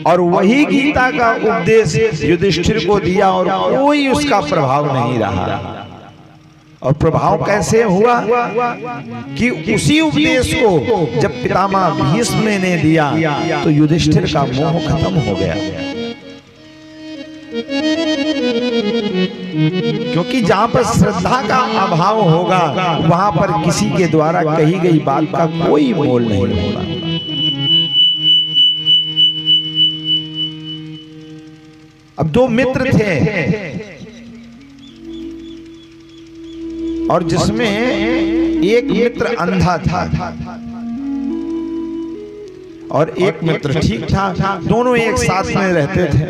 और वही गीता का उपदेश युधिष्ठिर को दिया और कोई उसका प्रभाव नहीं रहा। और प्रभाव कैसे हुआ कि उसी उपदेश को जब पितामह भीष्म ने दिया तो युधिष्ठिर का मोह खत्म हो गया। क्योंकि जहां पर श्रद्धा का अभाव होगा वहां पर किसी के द्वारा कही गई बात का कोई मोल नहीं होगा। अब दो मित्र थे और जिसमें एक मित्र अंधा था और एक मित्र ठीक था। दोनों एक साथ में रहते थे।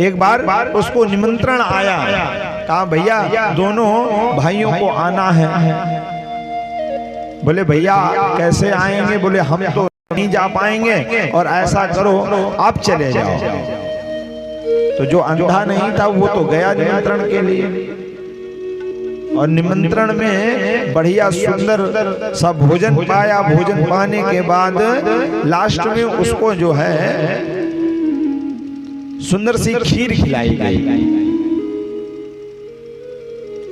एक बार उसको निमंत्रण आया, कहा भैया दोनों भाइयों को आना है। बोले भैया कैसे आएंगे? बोले हम तो नहीं जा पाएंगे और ऐसा करो आप चले जाओ। तो जो अंधा नहीं था वो तो गया निमंत्रण के लिए और निमंत्रण में बढ़िया सुंदर सा भोजन पाया। भोजन पाने के बाद लास्ट में उसको जो है सुंदर सी खीर खिलाई गई।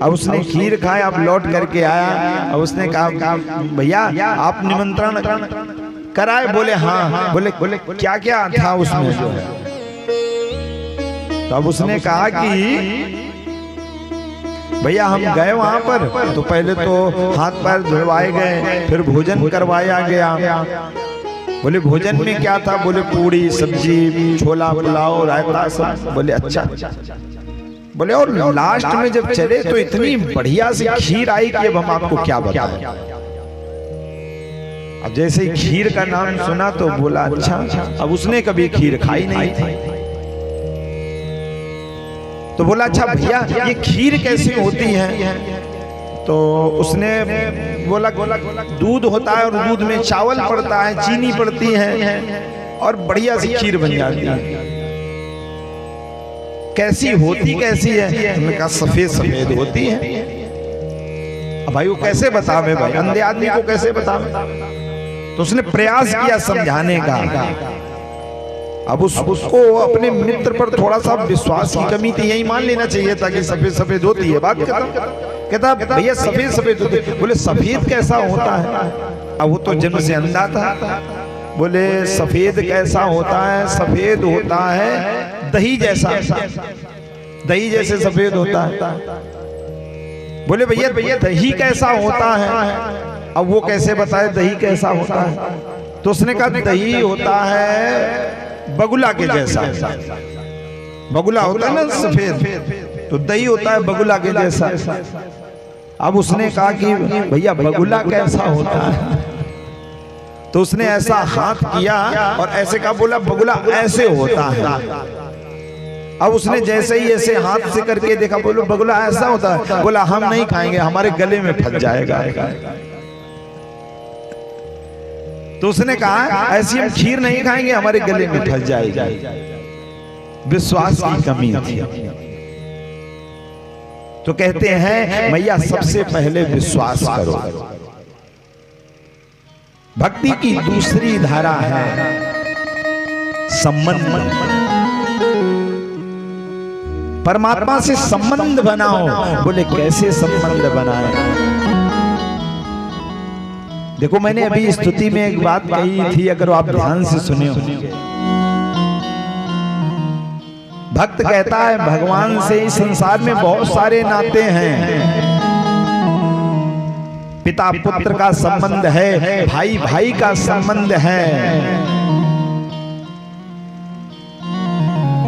अब उसने खीर खाया, अब लौट करके आया और उसने कहा भैया आप निमंत्रण कराए? बोले हाँ। बोले क्या क्या था उसमें जो है? तो अब उसने कहा कि भैया हम गए वहां पर तो पहले तो हाथ पैर धुलवाए गए, फिर भोजन करवाया गया। बोले भोजन में क्या था? बोले पूड़ी सब्जी छोला पुलाव रायता सब। बोले अच्छा। बोले और लास्ट में जब चले तो इतनी बढ़िया सी खीर आई कि अब हम आपको क्या बताएं। अब जैसे ही खीर का नाम सुना तो बोला अच्छा। अब उसने कभी खीर खाई नहीं थी तो बोला अच्छा भैया ये खीर कैसे होती है? तो उसने बोला दूध होता है और दूध में चावल पड़ता है, चीनी पड़ती है और बढ़िया सी खीर बन जाती है। कैसी होती कैसी है? हमने कहा सफेद सफेद होती है। अब भाई वो कैसे बतावे भाई, अंधे आदमी को कैसे बतावे? तो उसने प्रयास किया समझाने का। अब उसको अपने मित्र पर थोड़ा सा विश्वास की कमी थी, यही मान लेना चाहिए था कि सफेद सफेद होती है। बात कहता भैया सफेद सफेद होती है। बोले सफेद कैसा होता है? अब वो तो जन्म से अंधा था। बोले सफेद कैसा होता है? सफेद होता है दही जैसा, दही जैसे सफेद होता है। बोले भैया दही कैसा होता है? अब वो कैसे बताए दही कैसा होता है? तो उसने कहा दही होता है बगुला के जैसा। बगुला होता है ना सफेद, तो दही होता है बगुला के जैसा। अब उसने कहा कि भैया बगुला कैसा होता है? तो उसने ऐसा हाथ किया और ऐसे कहा, बोला बगुला ऐसे होता है। अब उसने जैसे ही ऐसे हाथ से करके देखा, बोलो बगुला ऐसा होता है? बोला हम नहीं खाएंगे, हमारे गले में फंस जाएगा। तो उसने कहा ऐसी हम खीर नहीं खाएंगे, हमारे गले में फंस जाएगी। विश्वास की कमी थी। तो कहते हैं भैया सबसे पहले विश्वास करो। भक्ति की दूसरी धारा है संबंध। परमात्मा से संबंध बनाओ। बोले कैसे संबंध बनाए? देखो मैंने अभी स्तुति में एक बात कही थी, अगर आप ध्यान से सुने हो। भक्त कहता है भगवान से इस संसार में बहुत सारे नाते हैं। पिता पुत्र का संबंध है, भाई भाई का संबंध है,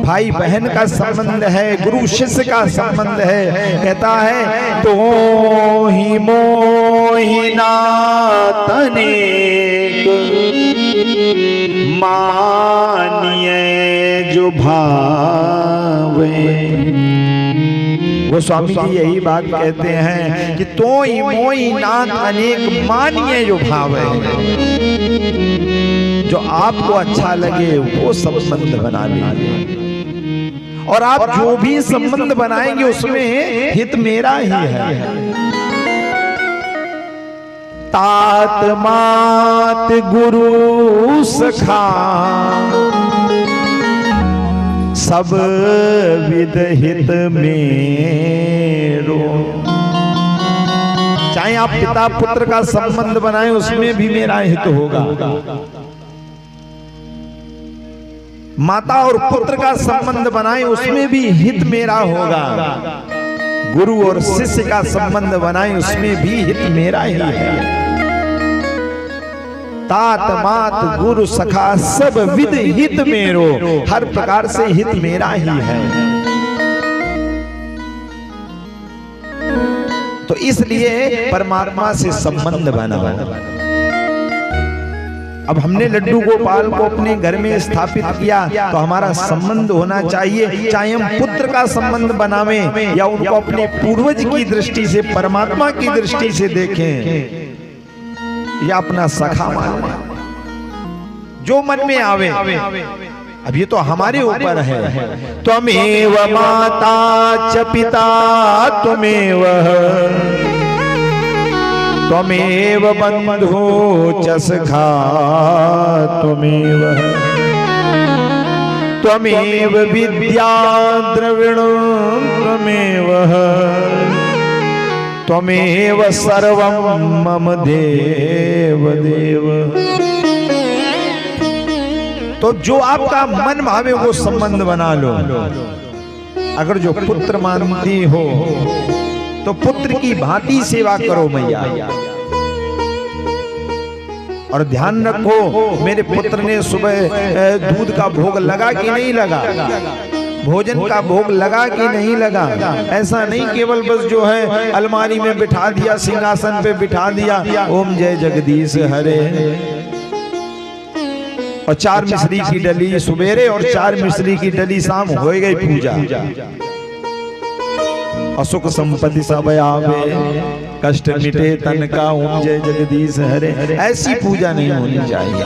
भाई बहन का संबंध है, गुरु शिष्य का संबंध है। कहता है तो ही मोहि नाथ अनेक मानिए जो भावे। वो स्वामी जी यही बात कहते हैं कि तो ही मोहि नाथ अनेक मानिए जो भावे। जो आपको अच्छा लगे वो संबंध बना लीजिए, और आप जो भी संबंध बनाएंगे उसमें हित मेरा ही है। तात मात गुरु सखा सब विद हित मेरो। चाहे आप पिता पुत्र का संबंध बनाए उसमें भी मेरा हित होगा, माता और पुत्र का संबंध बनाए उसमें भी हित मेरा होगा, गुरु और शिष्य का संबंध बनाए उसमें भी हित मेरा ही है। तात मात गुरु सखा सब विद हित मेरो, हर प्रकार से हित मेरा ही है। तो इसलिए परमात्मा से संबंध बनाओ। अब हमने लड्डू गोपाल को अपने घर में स्थापित किया तो हमारा संबंध होना चाहिए, चाहे हम पुत्र का संबंध बनावें या उनको अपने पूर्वज की दृष्टि से, परमात्मा की दृष्टि से देखें या अपना सखा माने, जो मन में आवे। अब ये तो हमारे ऊपर है। त्वमेव माता च पिता त्वमेव, त्वमेव बंधु च सखा त्वमेव, त्वमेव विद्या द्रविणं त्वमेव, त्वमेव सर्वं मम देव देव। तो जो आपका मन भावे वो संबंध बना लो। अगर जो पुत्र मानती हो तो पुत्र की भांति सेवा करो मैया, और ध्यान रखो मेरे पुत्र ने सुबह दूध का भोग लगा कि नहीं लगा, भोजन का भोग लगा कि नहीं लगा। ऐसा नहीं केवल बस जो है अलमारी में बिठा दिया, सिंहासन पे बिठा दिया, ओम जय जगदीश हरे, और 4 मिश्री की डली सुबेरे और 4 मिश्री की डली शाम हो गई पूजा। असुख संपत्ति सब आवे, कष्ट मिटे तन का, ओम जय जगदीश हरे, ऐसी पूजा नहीं होनी चाहिए।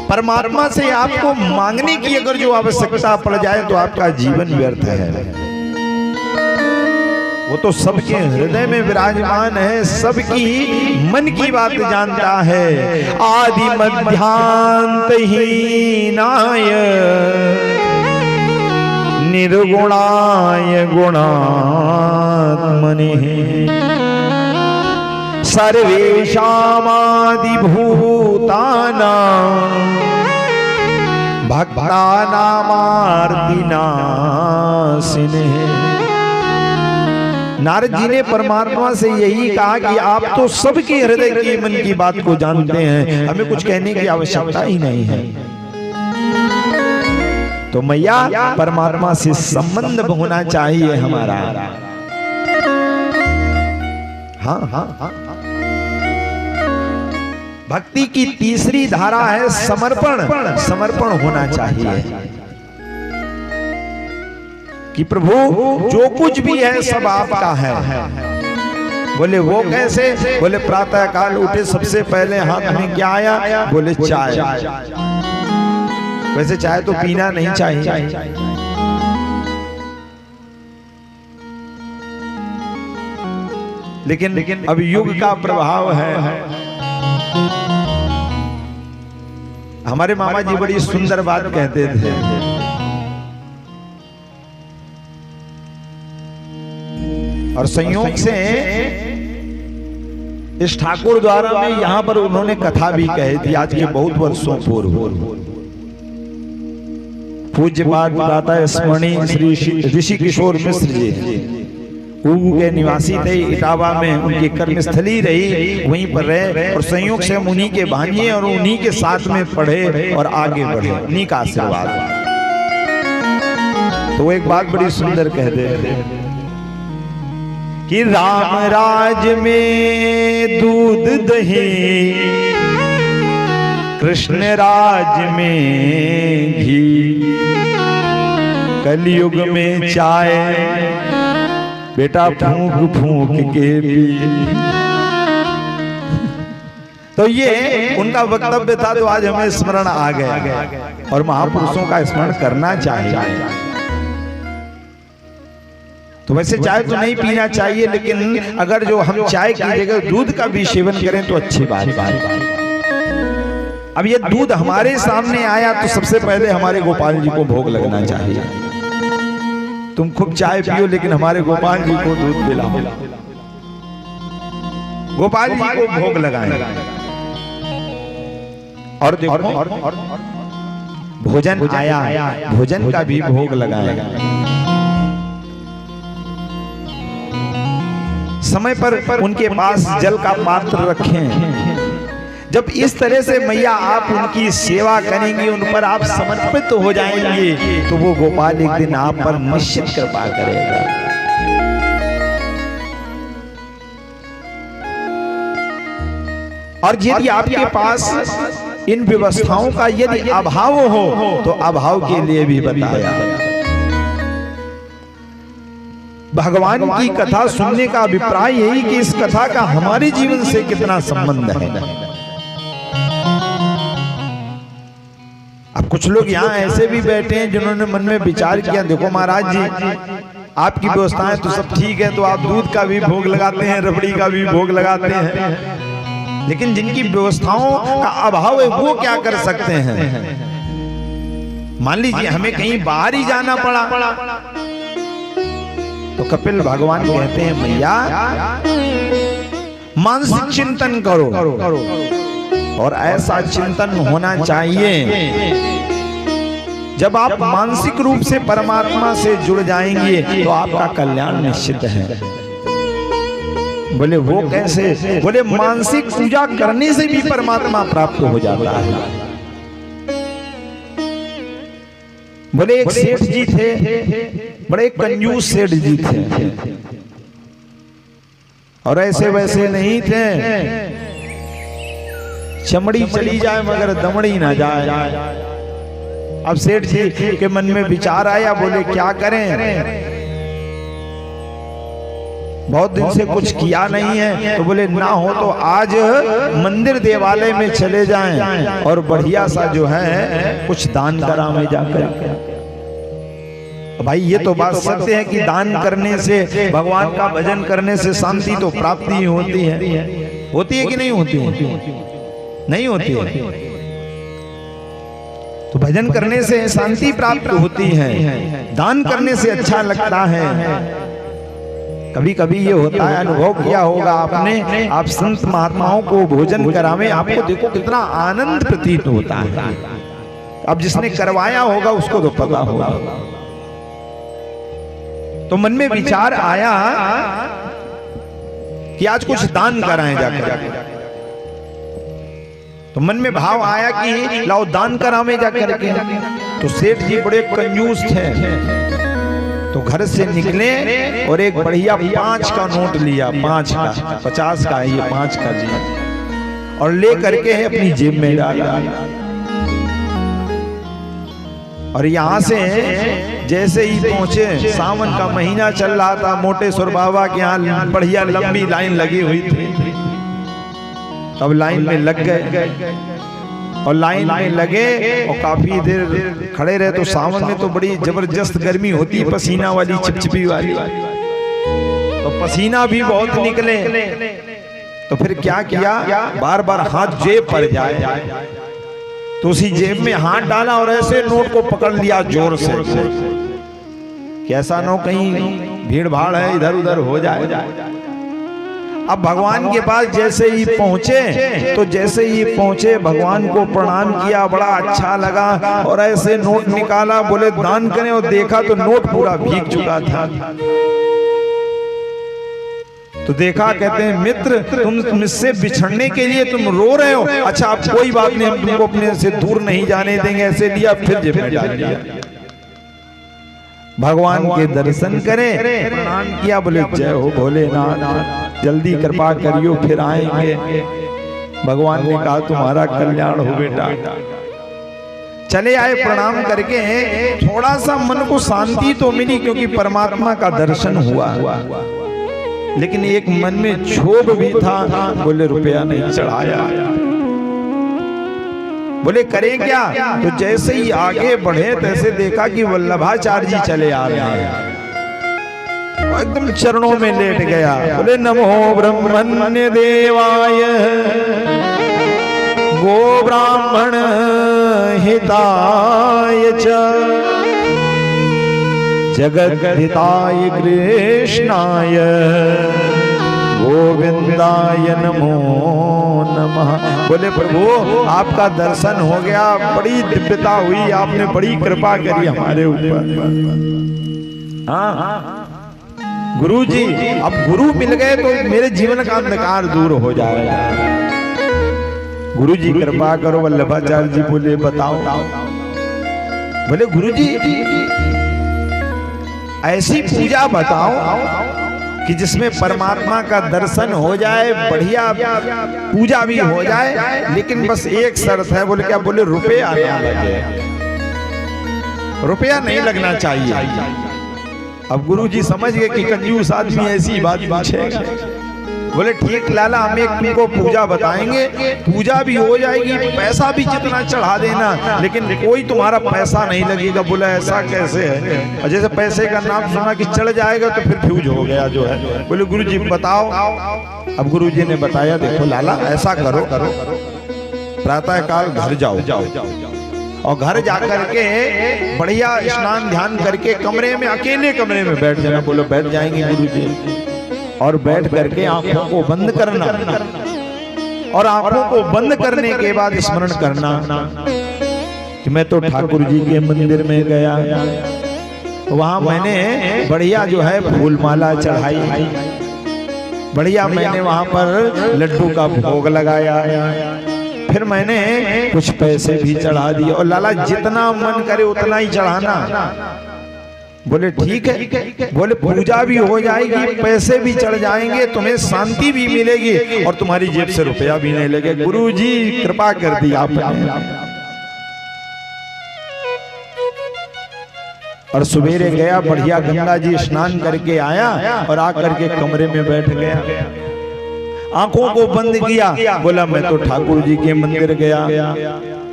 परमात्मा से आपको मांगने की अगर जो आवश्यकता पड़ जाए तो आपका जीवन व्यर्थ है। वो तो सबके हृदय में विराजमान है, सबकी मन की बात जानता है। आदि मध्यांत हीनाय निर्गुणाय गुणात्मने सर्वेषामादि भूतानां भक्तानामार्तिनाशिने। नारद जी ने परमात्मा से यही कहा कि आप तो सबके हृदय की मन की बात को जानते हैं, हमें कुछ कहने की आवश्यकता ही नहीं है। तो मैया परमात्मा से संबंध होना चाहिए हमारा। हाँ हाँ हाँ। भक्ति की तीसरी धारा है समर्पण। समर्पण होना चाहिए कि प्रभु जो कुछ भी है सब आपका है। बोले वो कैसे? बोले प्रातः काल उठे सबसे पहले हाथ में क्या आया? बोले चाय। वैसे चाय तो पीना नहीं चाहिए, लेकिन अब युग का प्रभाव है। हमारे मामा जी बड़ी सुंदर बात कहते थे, और संयोग से इस ठाकुर द्वारा में यहाँ पर उन्होंने कथा भी कही थी आज के बहुत वर्षों पूर्व। पूज्य पाठ स्मरणीय श्री ऋषि किशोर मिश्र जी ऊगू के निवासी थे, इटावा में उनकी कर्मस्थली रही, वहीं पर रहे, और संयोग से हम उन्हीं के भांजे और उन्हीं के साथ में पढ़े और आगे बढ़े, उन्हीं का आशीर्वाद। तो वो एक बात बड़ी सुंदर कहते थे कि राम राज में दूध दही, कृष्ण राज में घी, कलयुग में चाय बेटा फूंक फूंक के पी। तो ये उनका वक्तव्य था, तो आज हमें स्मरण आ गया, और महापुरुषों का स्मरण करना चाहिए। तो वैसे चाय तो नहीं पीना चाहिए, लेकिन अगर जो हम चाय की जगह दूध का भी सेवन करें तो अच्छी बात है। अब ये दूध हमारे सामने आया तो सबसे पहले हमारे गोपाल जी को भोग लगना चाहिए। तुम खूब चाय पियो लेकिन हमारे गोपाल जी को दूध पिलाओ, गोपाल जी को भोग लगाएं। और देखो भोजन आया, भोजन का भी भोग लगाएं। समय पर उनके पास जल का पात्र रखें। जब इस तरह से मैया आप उनकी सेवा करेंगे, उन पर आप समर्पित हो जाएंगे, तो वो गोपाल एक दिन आप पर निश्चित कृपा करेगा। और यदि आपके पास इन व्यवस्थाओं का यदि अभाव हो तो अभाव के लिए भी बताया। भगवान की कथा सुनने का अभिप्राय यही कि इस कथा का हमारे जीवन से कितना संबंध है। अब कुछ लोग यहाँ ऐसे भी बैठे हैं जिन्होंने मन में विचार किया, देखो महाराज जी आपकी व्यवस्थाएं तो सब ठीक है, तो आप दूध का भी भोग लगाते हैं, रबड़ी का भी भोग लगाते हैं, लेकिन जिनकी व्यवस्थाओं का अभाव है वो क्या कर सकते हैं। मान लीजिए हमें कहीं बाहर ही जाना पड़ा तो कपिल भगवान कहते हैं मैया मानसिक चिंतन करो, और ऐसा चिंतन होना चाहिए जब आप मानसिक रूप से परमात्मा से जुड़ जाएंगे तो आपका कल्याण निश्चित है। बोले वो कैसे? बोले मानसिक पूजा करने से भी परमात्मा प्राप्त हो जाता है। बोले एक सेठ जी थे, बड़े कंजूस सेठ जी थे, और ऐसे वैसे नहीं थे, चमड़ी चली जाए मगर दमड़ी ना जाए। अब सेठ जी के मन में विचार आया, बोले क्या करें, बहुत दिन से कुछ किया नहीं है, तो बोले ना हो तो आज मंदिर देवालय में चले जाएं और बढ़िया सा जो है कुछ दान करा में जाकर। भाई ये तो बात सत्य है कि दान करने से, भगवान का भजन करने से शांति तो प्राप्ति होती है कि नहीं होती है? नहीं होती है। तो भजन करने से शांति प्राप्त होती है, दान करने से अच्छा लगता है। कभी कभी ये होता है, अनुभव किया होगा आपने, आप संत महात्माओं को भोजन करावे, आपको देखो कितना आनंद प्रतीत होता है। अब जिसने करवाया होगा उसको तो पता होगा। तो मन में विचार आया कि आज कुछ दान कराएं जाकर। तो मन में भाव आया कि लाओ दान करावे जाकर के। तो सेठ जी बड़े कंजूस थे, तो घर से निकले और एक बढ़िया 5 का नोट लिया, 5 का, 50 का है ये, 5 का जी, और ले करके अपनी जेब में डाला। और यहाँ से जैसे ही पहुंचे, सावन का महीना चल रहा था, मोटेश्वर बाबा के यहाँ बढ़िया लंबी लाइन लगी हुई थी। अब लाइन में लग गए, और लाइन में लगे और काफी देर खड़े रहे। तो सावन में तो बड़ी जबरदस्त गर्मी होती है, पसीना वाली, चिपचिपी वाली, तो पसीना भी बहुत निकले। तो फिर क्या किया, बार बार हाथ जेब पर जाए, तो उसी जेब में हाथ डाला और ऐसे नोट को पकड़ लिया जोर से, कैसा नो कहीं भीड़ भाड़ है इधर उधर हो जाए। अब भगवान के पास जैसे ही पहुंचे, तो जैसे ही पहुंचे भगवान को प्रणाम किया, बड़ा अच्छा लगा, और ऐसे नोट निकाला, बोले दान करें, और देखा तो नोट पूरा भीग चुका था। तो देखा, कहते हैं मित्र तुम मुझसे बिछड़ने के लिए तुम रो रहे हो, अच्छा आप कोई बात नहीं, हम तुमको अपने से दूर नहीं जाने देंगे। ऐसे लिया, फिर जेब में डाल दिया। भगवान के दर्शन करें, प्रणाम किया, बोले जय हो भोलेनाथ, जल्दी कृपा करियो, फिर आएंगे। भगवान ने कहा तुम्हारा कल्याण हो बेटा। चले आए प्रणाम करके, थोड़ा सा मन को शांति तो मिली क्योंकि परमात्मा का दर्शन हुआ, लेकिन एक मन में क्षोभ भी था। बोले रुपया नहीं चढ़ाया, बोले करें क्या? तो जैसे ही आगे बढ़े तैसे देखा कि वल्लभाचार्य जी चले आ रहे हैं। एकदम चरणों में लेट गया, बोले नमो ब्रह्मण्य देवाय गो ब्राह्मण हिताय च जगद्धिताय कृष्णाय गोविंदाय नमो नमः। बोले प्रभु आपका दर्शन हो गया, बड़ी दिव्यता हुई, आपने बड़ी कृपा करी हमारे ऊपर। हाँ गुरु जी, अब गुरु मिल गए तो मेरे जीवन का अंधकार दूर हो जाएगा। गुरु जी कृपा करो। वल्लभाचार्य जी बोले बताओ। बोले गुरु जी ऐसी पूजा बताओ कि जिसमें परमात्मा का दर्शन हो जाए, बढ़िया पूजा भी हो जाए, लेकिन बस एक शर्त है। बोले क्या? बोले रुपया ना लगे, रुपया नहीं लगना चाहिए। अब गुरु जी समझ गए कि कंजूस आदमी ऐसी बात पूछेगा। बोले ठीक लाला, हम एक तुमको पूजा बताएंगे, पूजा भी हो जाएगी, पैसा भी जितना चढ़ा देना, लेकिन कोई तुम्हारा पैसा नहीं लगेगा। बोला ऐसा कैसे है? और जैसे पैसे का नाम सुना कि चढ़ जाएगा तो फिर फ्यूज हो गया जो है। बोले गुरु जी बताओ। अब गुरु जी ने बताया, देखो लाला ऐसा करो, प्रातः काल घर जाओ और घर जाकर के बढ़िया स्नान ध्यान करके कमरे में, अकेले कमरे में बैठ जाना। बोलो बैठ जाएंगे गुरु जी। और बैठ करके आंखों को बंद करना, और आंखों को बंद करने के बाद स्मरण करना कि मैं तो ठाकुर जी के मंदिर में गया, वहां मैंने बढ़िया जो है फूल माला चढ़ाई, बढ़िया मैंने वहां पर लड्डू का भोग लगाया, फिर मैंने कुछ पैसे भी चढ़ा दिए। और लाला जितना मन करे उतना ही चढ़ाना। बोले ठीक है। बोले पूजा भी हो जाएगी, पैसे भी चढ़ जाएंगे, तुम्हें शांति भी मिलेगी और तुम्हारी जेब से रुपया भी नहीं लगेगा। गुरु जी कृपा कर दी आपने। और सवेरे गया, बढ़िया गंगा जी स्नान करके आया और आकर के कमरे में बैठ गया, आंखों को बंद किया। बोला मैं तो ठाकुर जी के मंदिर गया,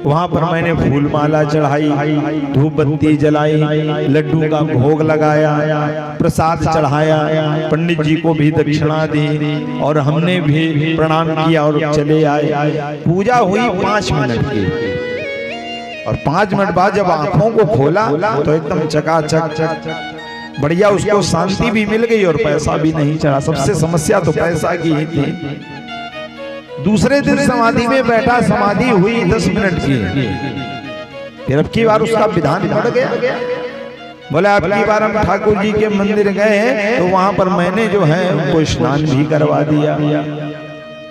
वहां पर मैंने फूल माला चढ़ाई, धूप बत्ती जलाई, लड्डू का भोग लगाया, प्रसाद चढ़ाया, पंडित जी को भी दक्षिणा दी और हमने भी प्रणाम किया और चले आए। पूजा हुई 5 मिनट की, और 5 मिनट बाद जब आंखों को खोला तो एकदम चकाचक बढ़िया, उसको शांति भी मिल गई और पैसा भी नहीं चढ़ा। सबसे समस्या तो पैसा की ही थी। दूसरे दिन समाधि में बैठा, समाधि हुई 10 मिनट की, फिर अब की बार उसका विधान बढ़ गया। बोला अब की बार हम ठाकुर जी के मंदिर गए तो वहां पर मैंने जो है उनको स्नान भी करवा दिया,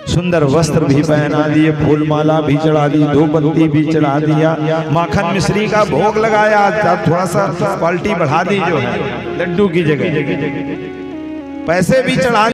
सुंदर वस्त्र भी पहना दिए, फूल माला भी चढ़ा दी, धूप बत्ती भी चढ़ा दिया, माखन मिश्री का भोग लगाया, थोड़ा सा क्वालिटी बढ़ा दी जो है लड्डू की जगह, पैसे भी चढ़ा